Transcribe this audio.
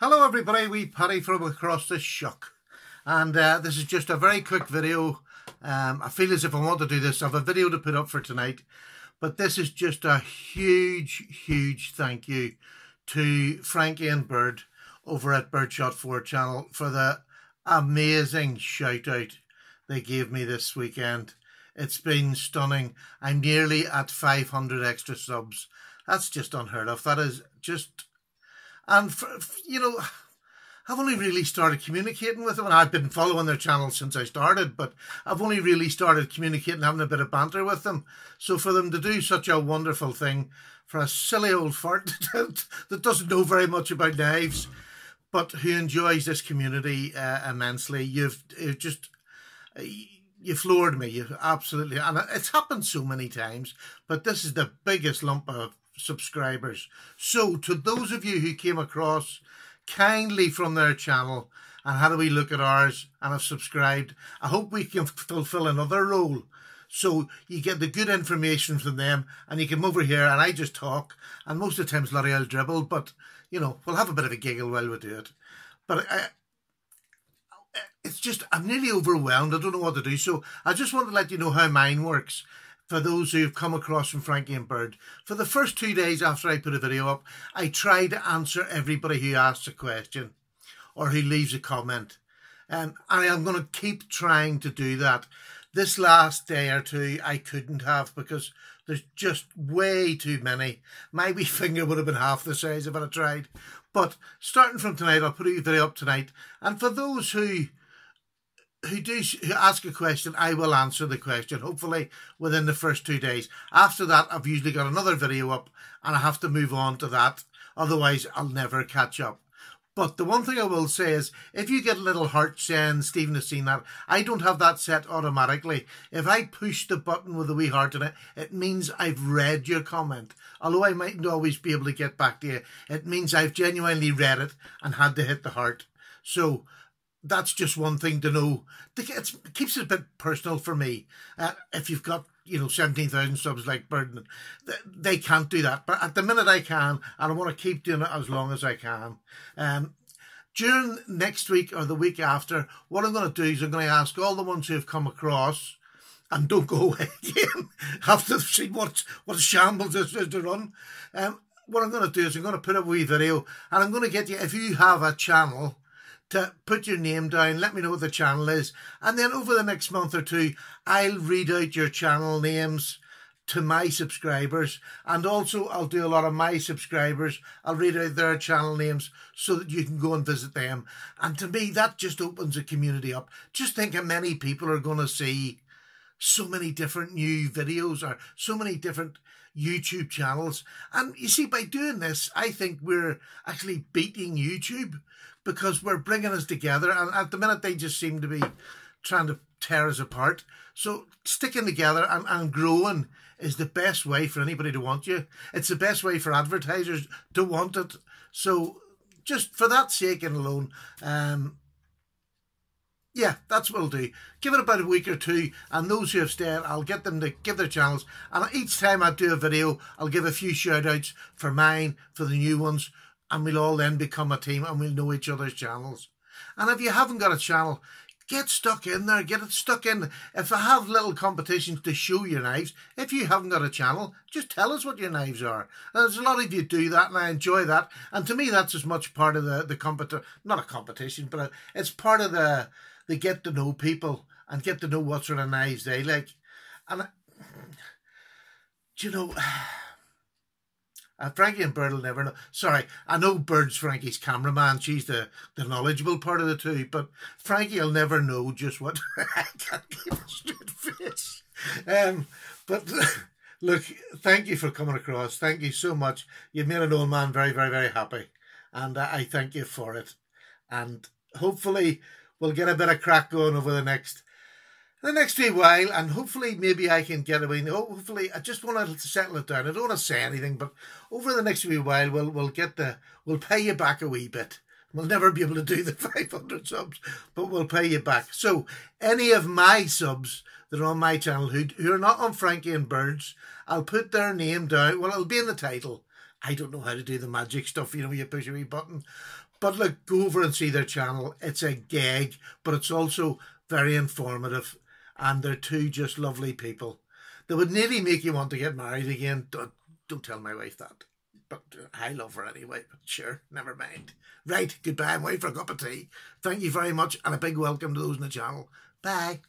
Hello everybody, wee Paddy from across the shuck, and this is just a very quick video. I feel as if I want to do this. I have a video to put up for tonight, but this is just a huge thank you to Frankie and Bird over at Birdshot 4 channel for the amazing shout out they gave me this weekend. It's been stunning. I'm nearly at 500 extra subs. That's just unheard of. That is just... And, you know, I've only really started communicating with them, and I've been following their channel since I started, but I've only really started communicating, having a bit of banter with them. So for them to do such a wonderful thing for a silly old fart that doesn't know very much about knives, but who enjoys this community immensely, you've floored me. You've absolutely, and it's happened so many times, but this is the biggest lump of subscribers. So to those of you who came across kindly from their channel and had a wee look at ours and have subscribed, I hope we can fulfill another role. So you get the good information from them and you come over here and I just talk, and most of the times Larry will dribble, but you know, we'll have a bit of a giggle while we do it. But it's just, I'm nearly overwhelmed. I don't know what to do. So I just want to let you know how mine works. For those who have come across from Frankie and Bird, for the first 2 days after I put a video up, I try to answer everybody who asks a question or who leaves a comment. And I'm going to keep trying to do that. This last day or two, I couldn't have, because there's just way too many. My wee finger would have been half the size if I had tried. But starting from tonight, I'll put a video up tonight. And for those who ask a question, I will answer the question, hopefully within the first 2 days. After that, I've usually got another video up and I have to move on to that. Otherwise, I'll never catch up. But the one thing I will say is, if you get a little heart saying Stephen has seen that, I don't have that set automatically. If I push the button with a wee heart in it, it means I've read your comment. Although I mightn't always be able to get back to you, it means I've genuinely read it and had to hit the heart. So that's just one thing to know. It keeps it a bit personal for me. If you've got, 17,000 subs like Bird, they can't do that. But at the minute I can, and I want to keep doing it as long as I can. During next week or the week after, what I'm going to do is I'm going to ask all the ones who have come across, and don't go away again after they've seen what shambles this is to run. What I'm going to do is I'm going to put up a wee video, and I'm going to get you, if you have a channel, to put your name down, let me know what the channel is, and then over the next month or two, I'll read out your channel names to my subscribers, and also I'll do a lot of my subscribers. I'll read out their channel names so that you can go and visit them. And to me, that just opens the community up. Just think how many people are going to see so many different new videos or so many different YouTube channels. And you see, by doing this, I think we're actually beating YouTube, because we're bringing us together, and at the minute they just seem to be trying to tear us apart. So sticking together and growing is the best way for anybody to want you. It's the best way for advertisers to want it. So just for that sake and alone, yeah, that's what I'll do. Give it about a week or two, and those who have stayed, I'll get them to give their channels. And each time I do a video, I'll give a few shout outs for mine, for the new ones, and we'll all then become a team and we'll know each other's channels. And if you haven't got a channel, get stuck in there, get it stuck in. If I have little competitions to show your knives, if you haven't got a channel, just tell us what your knives are. And there's a lot of you do that, and I enjoy that. And to me, that's as much part of the competition, not a competition, but it's part of the get to know people and get to know what sort of knives they like. And Frankie and Bird will never know. Sorry, I know Bird's Frankie's cameraman. She's the knowledgeable part of the two. But Frankie will never know just what... I can't keep a straight face. But look, thank you for coming across. Thank you so much. You've made an old man very happy. And I thank you for it. And hopefully we'll get a bit of crack going over the next wee while, and hopefully maybe I can get away. Hopefully, I just want to settle it down. I don't want to say anything, but over the next wee while, we'll pay you back a wee bit. We'll never be able to do the 500 subs, but we'll pay you back. So any of my subs that are on my channel who are not on Frankie and Bird's, I'll put their name down. Well, it'll be in the title, I don't know how to do the magic stuff, you know, you push a wee button. But look, go over and see their channel. It's a gag, but it's also very informative. And they're two just lovely people. They would nearly make you want to get married again. Don't tell my wife that. But I love her anyway. But sure, never mind. Right, goodbye. I'm waiting for a cup of tea. Thank you very much. And a big welcome to those in the channel. Bye.